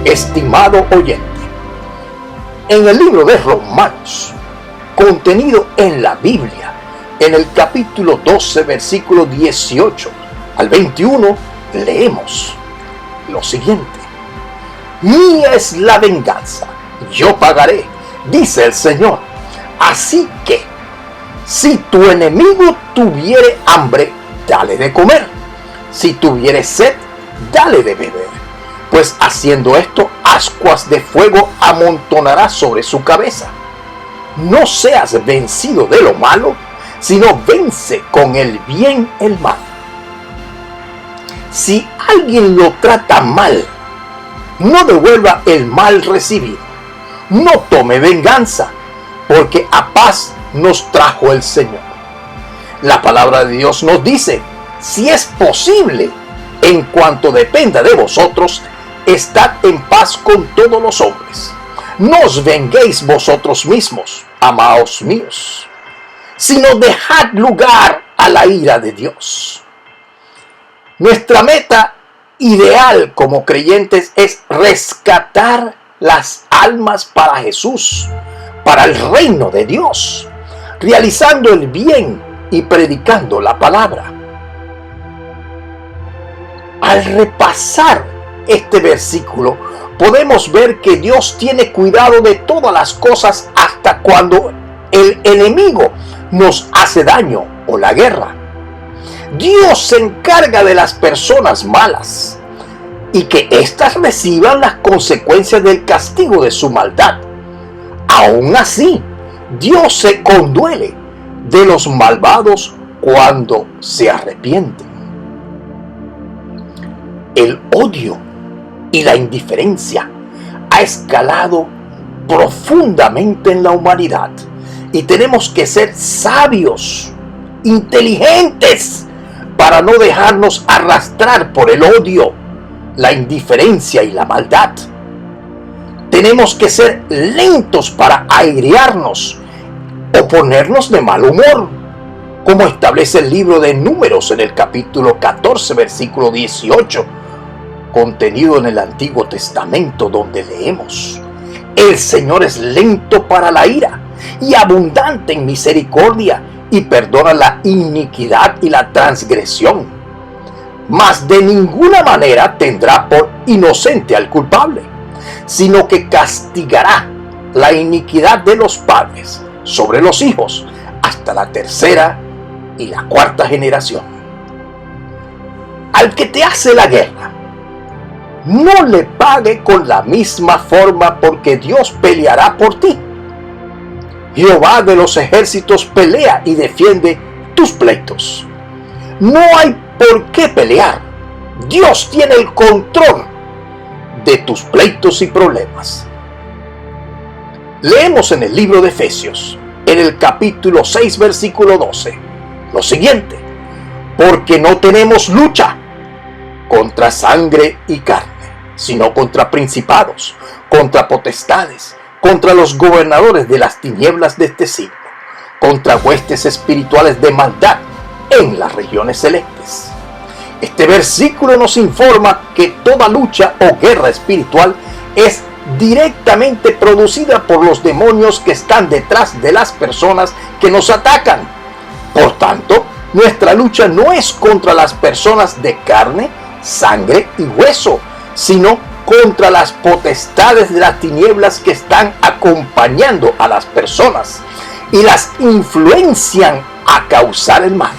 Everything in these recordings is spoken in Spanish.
estimado oyente, en el libro de Romanos, contenido en la Biblia, en el capítulo 12, versículo 18 al 21, leemos lo siguiente: Mía es la venganza, yo pagaré, dice el Señor. Así que, si tu enemigo tuviere hambre, dale de comer. Si tuviere sed, dale de beber. Pues haciendo esto, ascuas de fuego amontonará sobre su cabeza. No seas vencido de lo malo, sino vence con el bien el mal. Si alguien lo trata mal, no devuelva el mal recibido. No tome venganza, porque a paz nos trajo el Señor. La palabra de Dios nos dice: si es posible, en cuanto dependa de vosotros, estad en paz con todos los hombres. No os venguéis vosotros mismos, amados míos, sino dejad lugar a la ira de Dios. Nuestra meta ideal como creyentes es rescatar las almas para Jesús, para el reino de Dios, realizando el bien y predicando la palabra. Al repasar este versículo, podemos ver que Dios tiene cuidado de todas las cosas hasta cuando el enemigo nos hace daño o la guerra. Dios se encarga de las personas malas y que éstas reciban las consecuencias del castigo de su maldad. Aún así, Dios se conduele de los malvados cuando se arrepienten. El odio y la indiferencia ha escalado profundamente en la humanidad y tenemos que ser sabios, inteligentes, para no dejarnos arrastrar por el odio, la indiferencia y la maldad. Tenemos que ser lentos para airearnos o ponernos de mal humor, como establece el libro de Números en el capítulo 14, versículo 18, contenido en el Antiguo Testamento, donde leemos: el Señor es lento para la ira y abundante en misericordia, y perdona la iniquidad y la transgresión, mas de ninguna manera tendrá por inocente al culpable, sino que castigará la iniquidad de los padres sobre los hijos hasta la tercera y la cuarta generación. Al que te hace la guerra, no le pague con la misma forma, porque Dios peleará por ti. Jehová de los ejércitos pelea y defiende tus pleitos. No hay por qué pelear. Dios tiene el control de tus pleitos y problemas. Leemos en el libro de Efesios, en el capítulo 6, versículo 12, lo siguiente: porque no tenemos lucha contra sangre y carne, sino contra principados, contra potestades, contra los gobernadores de las tinieblas de este siglo, contra huestes espirituales de maldad en las regiones celestes. Este versículo nos informa que toda lucha o guerra espiritual es directamente producida por los demonios que están detrás de las personas que nos atacan. Por tanto, nuestra lucha no es contra las personas de carne, sangre y hueso, sino contra las potestades de las tinieblas que están acompañando a las personas y las influencian a causar el mal.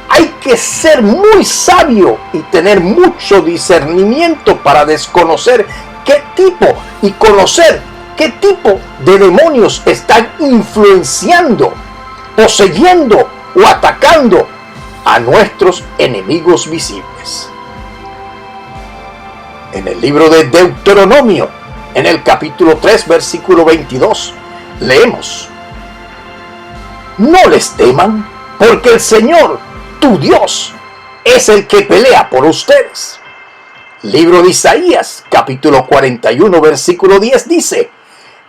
Hay que ser muy sabio y tener mucho discernimiento para desconocer qué tipo y conocer qué tipo de demonios están influenciando, poseyendo o atacando a nuestros enemigos visibles. En el libro de Deuteronomio, en el capítulo 3, versículo 22, leemos: no les teman, porque el Señor, tu Dios, es el que pelea por ustedes. Libro de Isaías, capítulo 41, versículo 10 dice: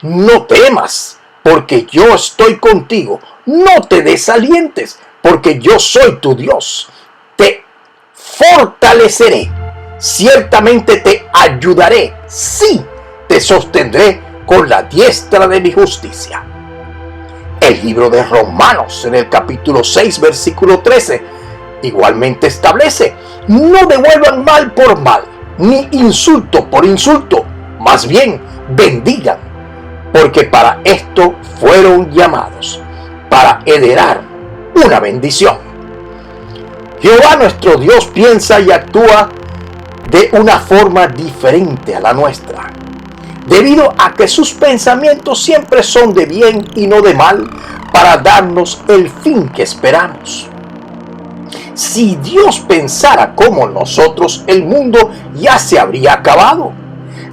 no temas, porque yo estoy contigo. No te desalientes, porque yo soy tu Dios. Te fortaleceré ciertamente te ayudaré, sí, te sostendré con la diestra de mi justicia. El libro de Romanos, en el capítulo 6, versículo 13, igualmente establece: no devuelvan mal por mal, ni insulto por insulto, más bien bendigan, porque para esto fueron llamados, para heredar una bendición. Jehová nuestro Dios piensa y actúa de una forma diferente a la nuestra, debido a que sus pensamientos siempre son de bien y no de mal, para darnos el fin que esperamos. Si Dios pensara como nosotros, el mundo ya se habría acabado,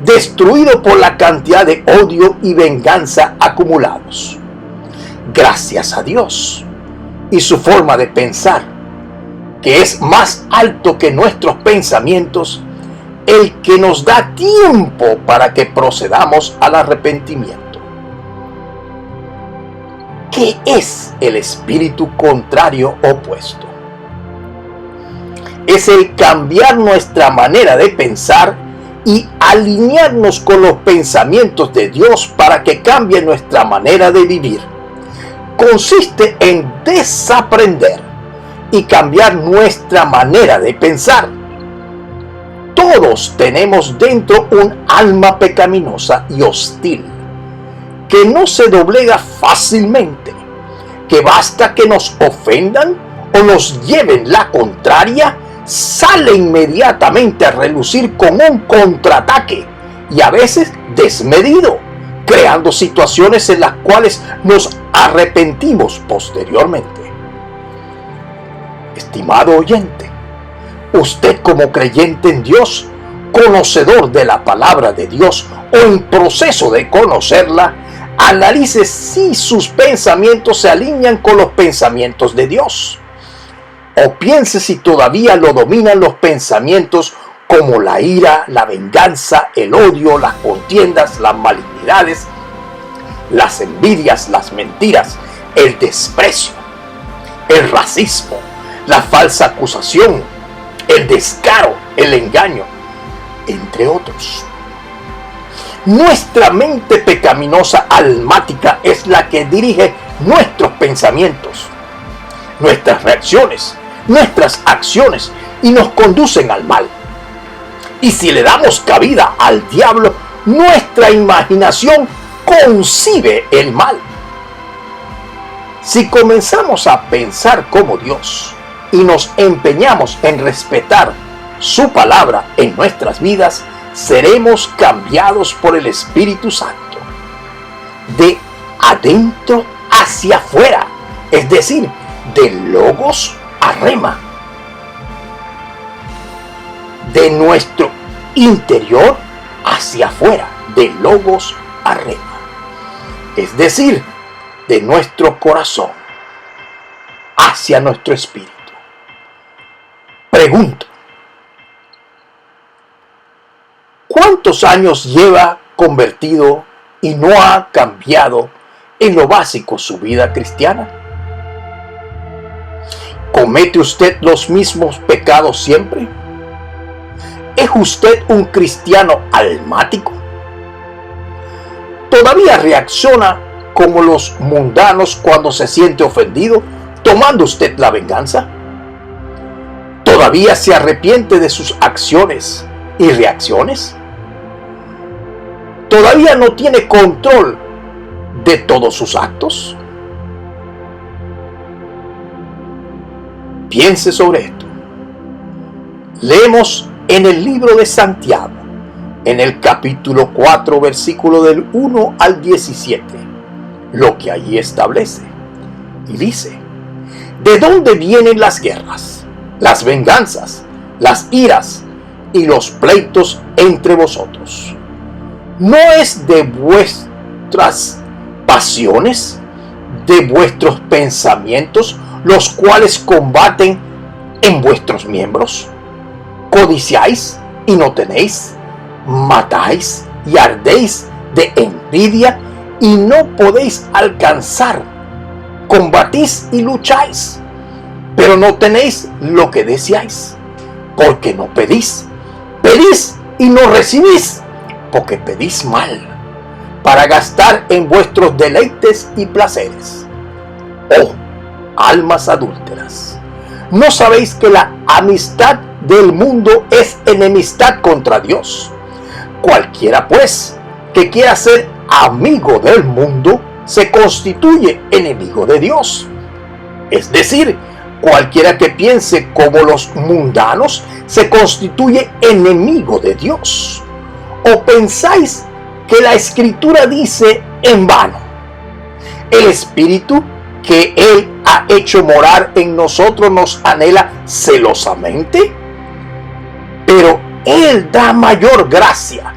destruido por la cantidad de odio y venganza acumulados. Gracias a Dios y su forma de pensar, que es más alto que nuestros pensamientos, el que nos da tiempo para que procedamos al arrepentimiento. ¿Qué es el espíritu contrario opuesto? Es el cambiar nuestra manera de pensar y alinearnos con los pensamientos de Dios para que cambie nuestra manera de vivir. Consiste en desaprender y cambiar nuestra manera de pensar. Todos tenemos dentro un alma pecaminosa y hostil, que no se doblega fácilmente, que basta que nos ofendan o nos lleven la contraria, sale inmediatamente a relucir con un contraataque, y a veces desmedido, creando situaciones en las cuales nos arrepentimos posteriormente. Estimado oyente, usted, como creyente en Dios, conocedor de la palabra de Dios o en proceso de conocerla, analice si sus pensamientos se alinean con los pensamientos de Dios. O piense si todavía lo dominan los pensamientos como la ira, la venganza, el odio, las contiendas, las malignidades, las envidias, las mentiras, el desprecio, el racismo, la falsa acusación, el descaro, el engaño, entre otros. Nuestra mente pecaminosa almática es la que dirige nuestros pensamientos, nuestras reacciones, nuestras acciones, y nos conducen al mal. Y si le damos cabida al diablo, nuestra imaginación concibe el mal. Si comenzamos a pensar como Dios y nos empeñamos en respetar su palabra en nuestras vidas, seremos cambiados por el Espíritu Santo, de adentro hacia afuera, es decir, de logos a rema, de nuestro interior hacia afuera, de logos a rema, es decir, de nuestro corazón hacia nuestro espíritu. Pregunto: ¿cuántos años lleva convertido y no ha cambiado en lo básico su vida cristiana? ¿Comete usted los mismos pecados siempre? ¿Es usted un cristiano almático? ¿Todavía reacciona como los mundanos cuando se siente ofendido, tomando usted la venganza? ¿Todavía se arrepiente de sus acciones y reacciones? ¿Todavía no tiene control de todos sus actos? Piense sobre esto. Leemos en el libro de Santiago, en el capítulo 4, versículo del 1 al 17, lo que allí establece. Y dice: ¿de dónde vienen las guerras, las venganzas, las iras y los pleitos entre vosotros? ¿No es de vuestras pasiones, de vuestros pensamientos, los cuales combaten en vuestros miembros? ¿Codiciáis y no tenéis? ¿Matáis y ardéis de envidia y no podéis alcanzar? ¿Combatís y lucháis, pero no tenéis lo que deseáis, porque no pedís? Pedís y no recibís, porque pedís mal, para gastar en vuestros deleites y placeres. Oh, almas adúlteras, ¿no sabéis que la amistad del mundo es enemistad contra Dios? Cualquiera, pues, que quiera ser amigo del mundo, se constituye enemigo de Dios. Es decir, cualquiera que piense como los mundanos, se constituye enemigo de Dios. ¿O pensáis que la Escritura dice en vano: el Espíritu que Él ha hecho morar en nosotros nos anhela celosamente? Pero Él da mayor gracia.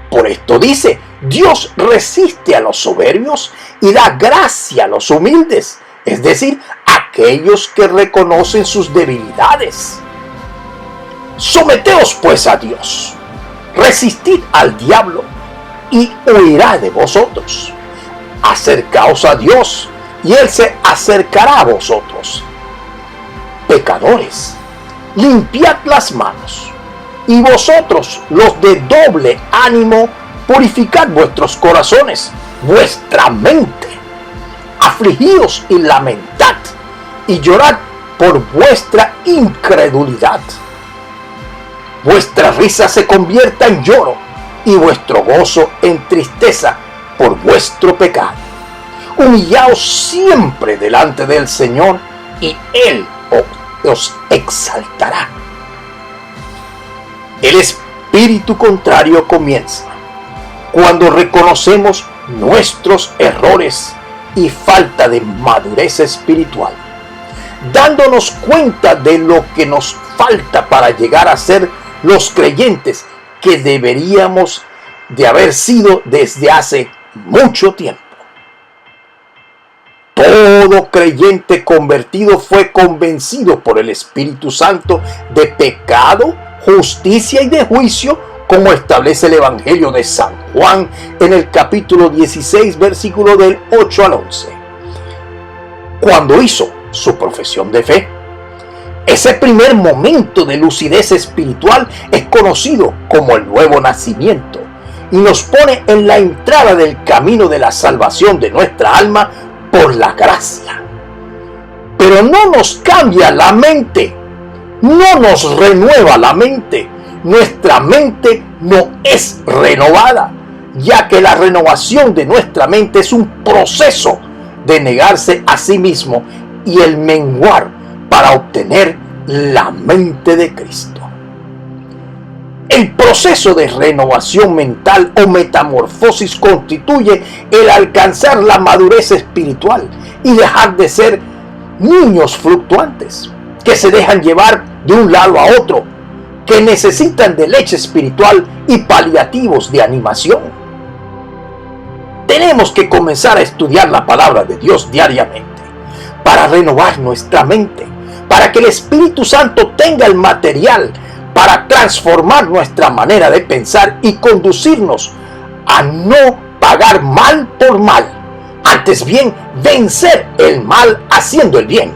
Por esto dice: Dios resiste a los soberbios y da gracia a los humildes, es decir, a aquellos que reconocen sus debilidades. Someteos pues a Dios, resistid al diablo y huirá de vosotros. Acercaos a Dios y Él se acercará a vosotros. Pecadores, limpiad las manos, y vosotros, los de doble ánimo, purificad vuestros corazones, vuestra mente. Afligíos y lamentad, y llorad por vuestra incredulidad. Vuestra risa se convierta en lloro, y vuestro gozo en tristeza por vuestro pecado. Humillaos siempre delante del Señor, y Él os exaltará. El espíritu contrario comienza cuando reconocemos nuestros errores y falta de madurez espiritual, dándonos cuenta de lo que nos falta para llegar a ser los creyentes que deberíamos de haber sido desde hace mucho tiempo. Todo creyente convertido fue convencido por el Espíritu Santo de pecado, justicia y de juicio, como establece el Evangelio de San Juan en el capítulo 16, versículo del 8 al 11. Cuando hizo su profesión de fe, ese primer momento de lucidez espiritual es conocido como el nuevo nacimiento y nos pone en la entrada del camino de la salvación de nuestra alma por la gracia. Pero no nos cambia la mente, no nos renueva la mente. Nuestra mente no es renovada, ya que la renovación de nuestra mente es un proceso de negarse a sí mismo y el menguar para obtener la mente de Cristo. El proceso de renovación mental o metamorfosis constituye el alcanzar la madurez espiritual y dejar de ser niños fluctuantes que se dejan llevar de un lado a otro, que necesitan de leche espiritual y paliativos de animación. Tenemos que comenzar a estudiar la palabra de Dios diariamente para renovar nuestra mente, para que el Espíritu Santo tenga el material para transformar nuestra manera de pensar y conducirnos a no pagar mal por mal, antes bien vencer el mal haciendo el bien.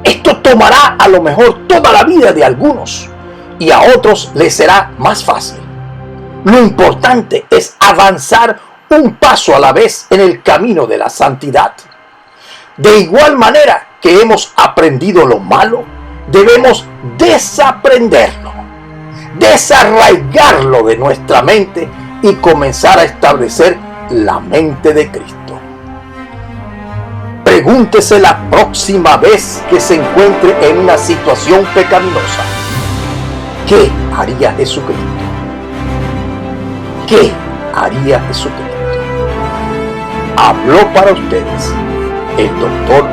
Esto tomará a lo mejor toda la vida de algunos y a otros les será más fácil. Lo importante es avanzar un paso a la vez en el camino de la santidad. De igual manera que hemos aprendido lo malo, debemos desaprenderlo, desarraigarlo de nuestra mente y comenzar a establecer la mente de Cristo. Pregúntese la próxima vez que se encuentre en una situación pecaminosa: ¿qué haría Jesucristo? ¿Qué haría Jesucristo? Habló para ustedes el doctor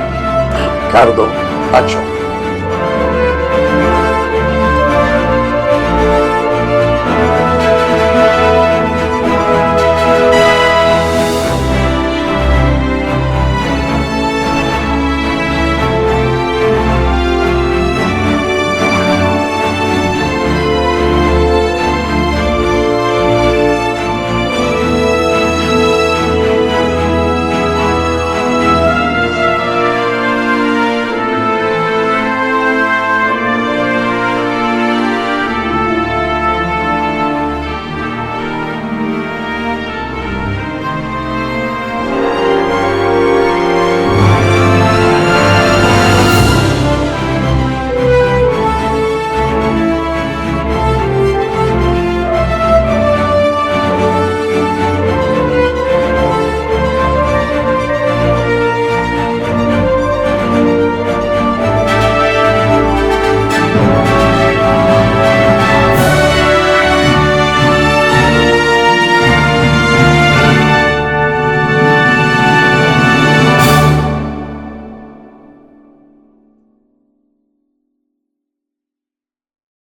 Ricardo Pachón.